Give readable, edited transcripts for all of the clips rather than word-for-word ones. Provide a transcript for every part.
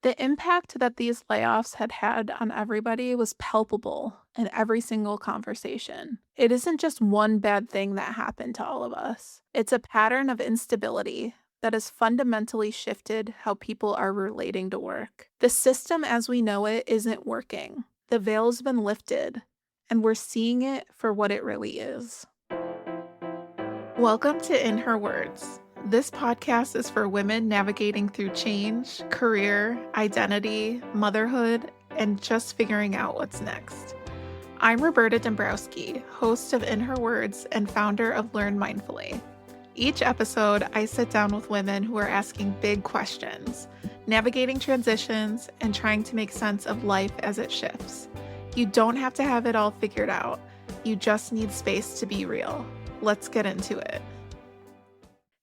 The impact that these layoffs had had on everybody was palpable in every single conversation. It isn't just one bad thing that happened to all of us, it's a pattern of instability that has fundamentally shifted how people are relating to work. The system as we know it isn't working. The veil's been lifted, and we're seeing it for what it really is. Welcome to In Her Words. This podcast is for women navigating through change, career, identity, motherhood, and just figuring out what's next. I'm Roberta Dombrowski, host of In Her Words and founder of Learn Mindfully. Each episode, I sit down with women who are asking big questions, navigating transitions, and trying to make sense of life as it shifts. You don't have to have it all figured out. You just need space to be real. Let's get into it.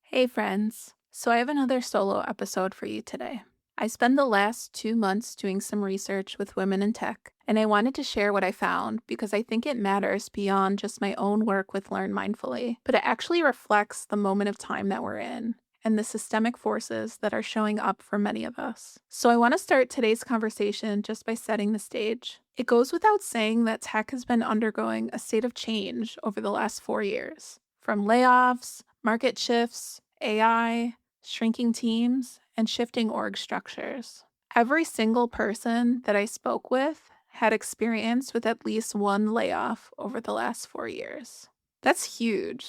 Hey friends, so I have another solo episode for you today. I spent the last 2 months doing some research with women in tech, and I wanted to share what I found because I think it matters beyond just my own work with Learn Mindfully, but it actually reflects the moment of time that we're in and the systemic forces that are showing up for many of us. So I want to start today's conversation just by setting the stage. It goes without saying that tech has been undergoing a state of change over the last 4 years. From layoffs, market shifts, AI, shrinking teams, and shifting org structures. Every single person that I spoke with had experience with at least one layoff over the last 4 years. That's huge.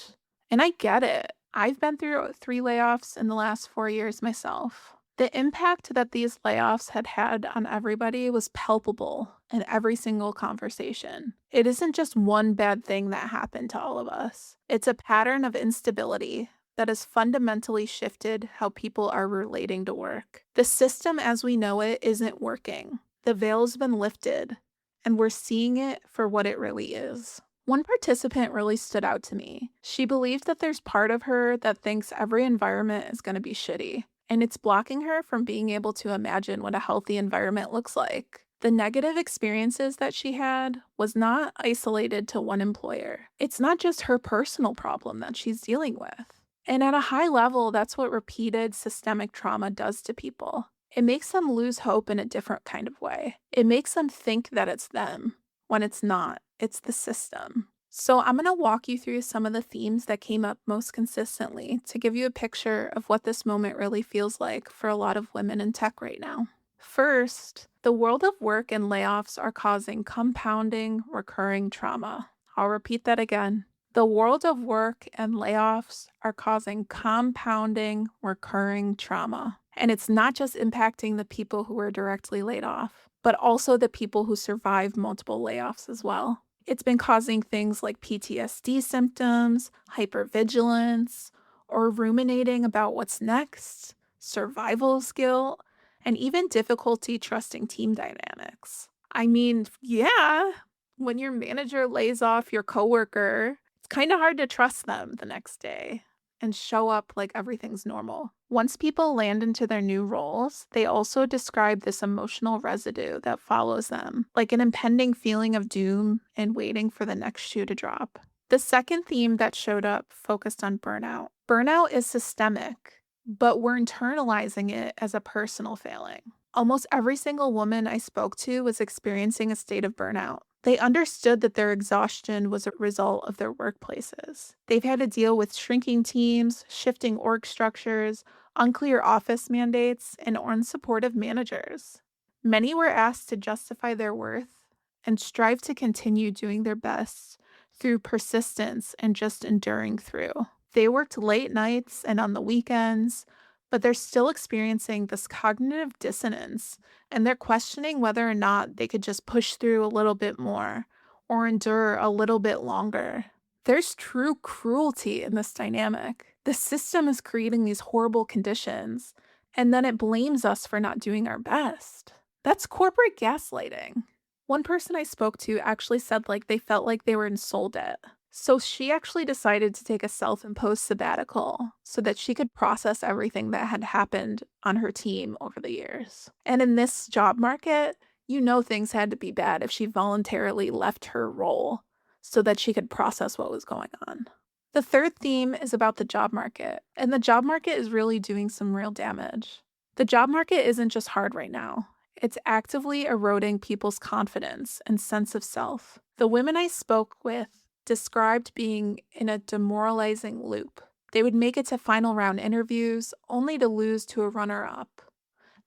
And I get it. I've been through 3 layoffs in the last 4 years myself. The impact that these layoffs had had on everybody was palpable in every single conversation. It isn't just one bad thing that happened to all of us. It's a pattern of instability that has fundamentally shifted how people are relating to work. The system as we know it isn't working. The veil's been lifted, and we're seeing it for what it really is. One participant really stood out to me. She believed that there's part of her that thinks every environment is going to be shitty, and it's blocking her from being able to imagine what a healthy environment looks like. The negative experiences that she had was not isolated to one employer. It's not just her personal problem that she's dealing with. And at a high level, that's what repeated systemic trauma does to people. It makes them lose hope in a different kind of way. It makes them think that it's them, when it's not. It's the system. So I'm going to walk you through some of the themes that came up most consistently to give you a picture of what this moment really feels like for a lot of women in tech right now. First, the world of work and layoffs are causing compounding, recurring trauma. I'll repeat that again. The world of work and layoffs are causing compounding, recurring trauma. And it's not just impacting the people who were directly laid off, but also the people who survived multiple layoffs as well. It's been causing things like PTSD symptoms, hypervigilance, or ruminating about what's next, survival skill, and even difficulty trusting team dynamics. I mean, yeah, when your manager lays off your coworker, it's kind of hard to trust them the next day and show up like everything's normal. Once people land into their new roles, they also describe this emotional residue that follows them, like an impending feeling of doom and waiting for the next shoe to drop. The second theme that showed up focused on burnout. Burnout is systemic, but we're internalizing it as a personal failing. Almost every single woman I spoke to was experiencing a state of burnout. They understood that their exhaustion was a result of their workplaces. They've had to deal with shrinking teams, shifting org structures, unclear office mandates, and unsupportive managers. Many were asked to justify their worth and strive to continue doing their best through persistence and just enduring through. They worked late nights and on the weekends, but they're still experiencing this cognitive dissonance, and they're questioning whether or not they could just push through a little bit more or endure a little bit longer. There's true cruelty in this dynamic. The system is creating these horrible conditions, and then it blames us for not doing our best. That's corporate gaslighting. One person I spoke to actually said they felt like they were in soul debt. So she actually decided to take a self-imposed sabbatical so that she could process everything that had happened on her team over the years. And in this job market, things had to be bad if she voluntarily left her role so that she could process what was going on. The third theme is about the job market, and the job market is really doing some real damage. The job market isn't just hard right now. It's actively eroding people's confidence and sense of self. The women I spoke with described being in a demoralizing loop. They would make it to final round interviews only to lose to a runner-up.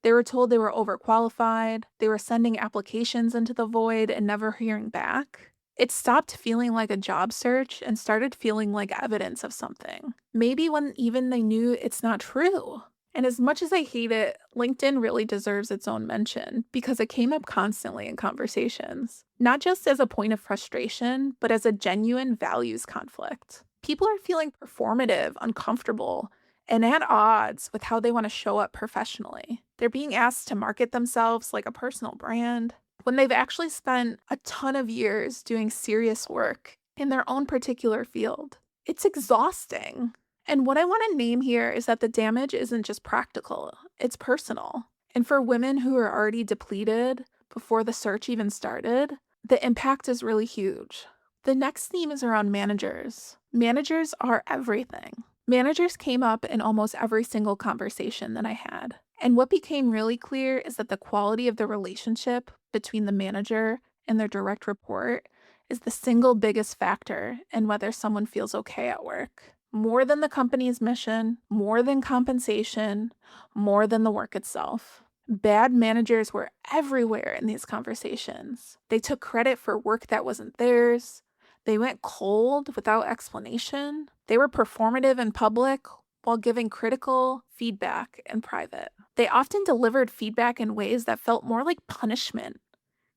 They were told they were overqualified, they were sending applications into the void and never hearing back. It stopped feeling like a job search and started feeling like evidence of something. Maybe when even they knew it's not true. And as much as I hate it, LinkedIn really deserves its own mention because it came up constantly in conversations, not just as a point of frustration, but as a genuine values conflict. People are feeling performative, uncomfortable, and at odds with how they want to show up professionally. They're being asked to market themselves like a personal brand when they've actually spent a ton of years doing serious work in their own particular field. It's exhausting. And what I want to name here is that the damage isn't just practical, it's personal. And for women who are already depleted before the search even started, the impact is really huge. The next theme is around managers. Managers are everything. Managers came up in almost every single conversation that I had. And what became really clear is that the quality of the relationship between the manager and their direct report is the single biggest factor in whether someone feels okay at work. More than the company's mission, more than compensation, more than the work itself. Bad managers were everywhere in these conversations. They took credit for work that wasn't theirs. They went cold without explanation. They were performative in public while giving critical feedback in private. They often delivered feedback in ways that felt more like punishment,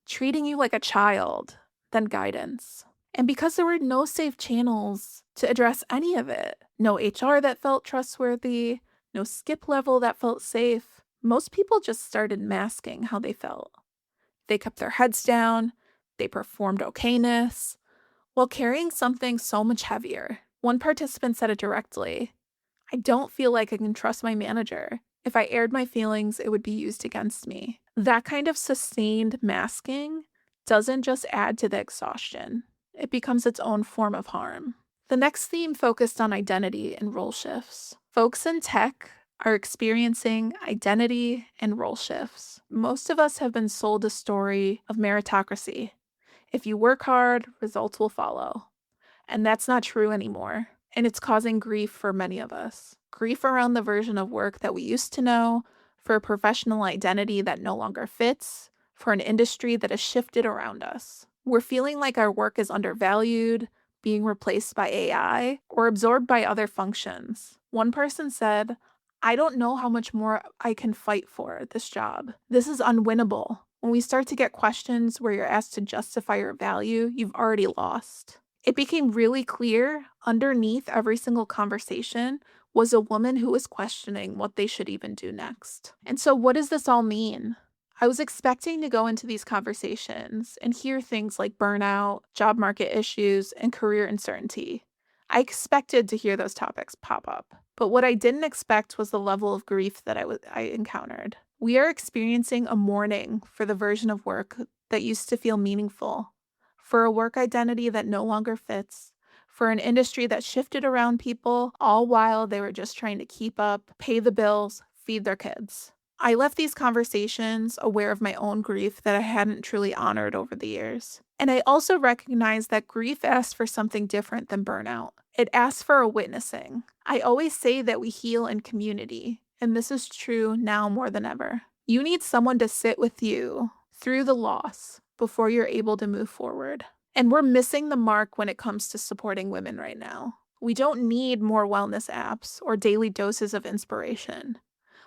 treating you like a child than guidance. And because there were no safe channels to address any of it, no HR that felt trustworthy, no skip level that felt safe, most people just started masking how they felt. They kept their heads down, they performed okayness, while carrying something so much heavier. One participant said it directly: I don't feel like I can trust my manager. If I aired my feelings, it would be used against me. That kind of sustained masking doesn't just add to the exhaustion, it becomes its own form of harm. The next theme focused on identity and role shifts. Folks in tech are experiencing identity and role shifts. Most of us have been sold a story of meritocracy. If you work hard, results will follow. And that's not true anymore. And it's causing grief for many of us. Grief around the version of work that we used to know, for a professional identity that no longer fits, for an industry that has shifted around us. We're feeling like our work is undervalued, being replaced by AI, or absorbed by other functions. One person said, I don't know how much more I can fight for this job. This is unwinnable. When we start to get questions where you're asked to justify your value, you've already lost. It became really clear underneath every single conversation was a woman who was questioning what they should even do next. And so what does this all mean? I was expecting to go into these conversations and hear things like burnout, job market issues, and career uncertainty. I expected to hear those topics pop up. But what I didn't expect was the level of grief that I encountered. We are experiencing a mourning for the version of work that used to feel meaningful, for a work identity that no longer fits, for an industry that shifted around people, all while they were just trying to keep up, pay the bills, feed their kids. I left these conversations aware of my own grief that I hadn't truly honored over the years. And I also recognized that grief asks for something different than burnout. It asks for a witnessing. I always say that we heal in community, and this is true now more than ever. You need someone to sit with you through the loss before you're able to move forward. And we're missing the mark when it comes to supporting women right now. We don't need more wellness apps or daily doses of inspiration.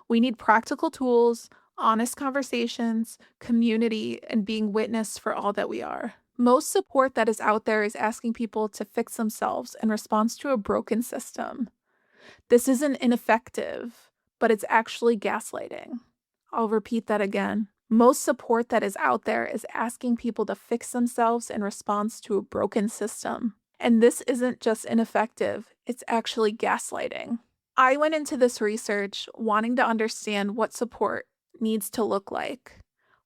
We need practical tools, honest conversations, community, and being witnessed for all that we are. Most support that is out there is asking people to fix themselves in response to a broken system. This isn't ineffective, but it's actually gaslighting. I'll repeat that again. Most support that is out there is asking people to fix themselves in response to a broken system. And this isn't just ineffective, it's actually gaslighting. I went into this research wanting to understand what support needs to look like.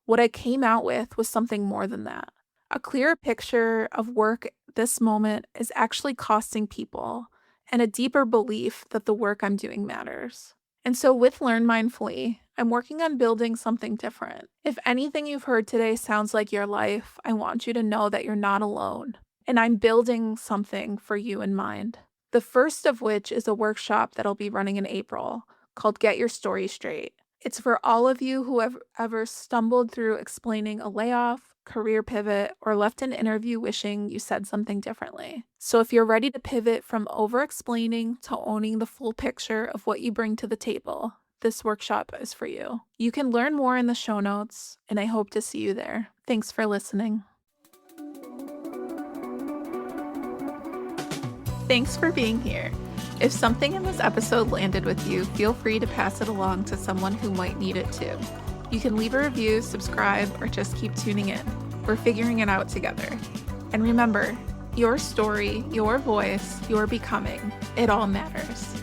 What I came out with was something more than that. A clearer picture of work this moment is actually costing people, and a deeper belief that the work I'm doing matters. And so with Learn Mindfully, I'm working on building something different. If anything you've heard today sounds like your life, I want you to know that you're not alone. And I'm building something for you in mind. The first of which is a workshop that'll be running in April called Get Your Story Straight. It's for all of you who have ever stumbled through explaining a layoff, career pivot, or left an interview wishing you said something differently. So if you're ready to pivot from over-explaining to owning the full picture of what you bring to the table, this workshop is for you. You can learn more in the show notes, and I hope to see you there. Thanks for listening. Thanks for being here. If something in this episode landed with you, feel free to pass it along to someone who might need it too. You can leave a review, subscribe, or just keep tuning in. We're figuring it out together. And remember, your story, your voice, your becoming, it all matters.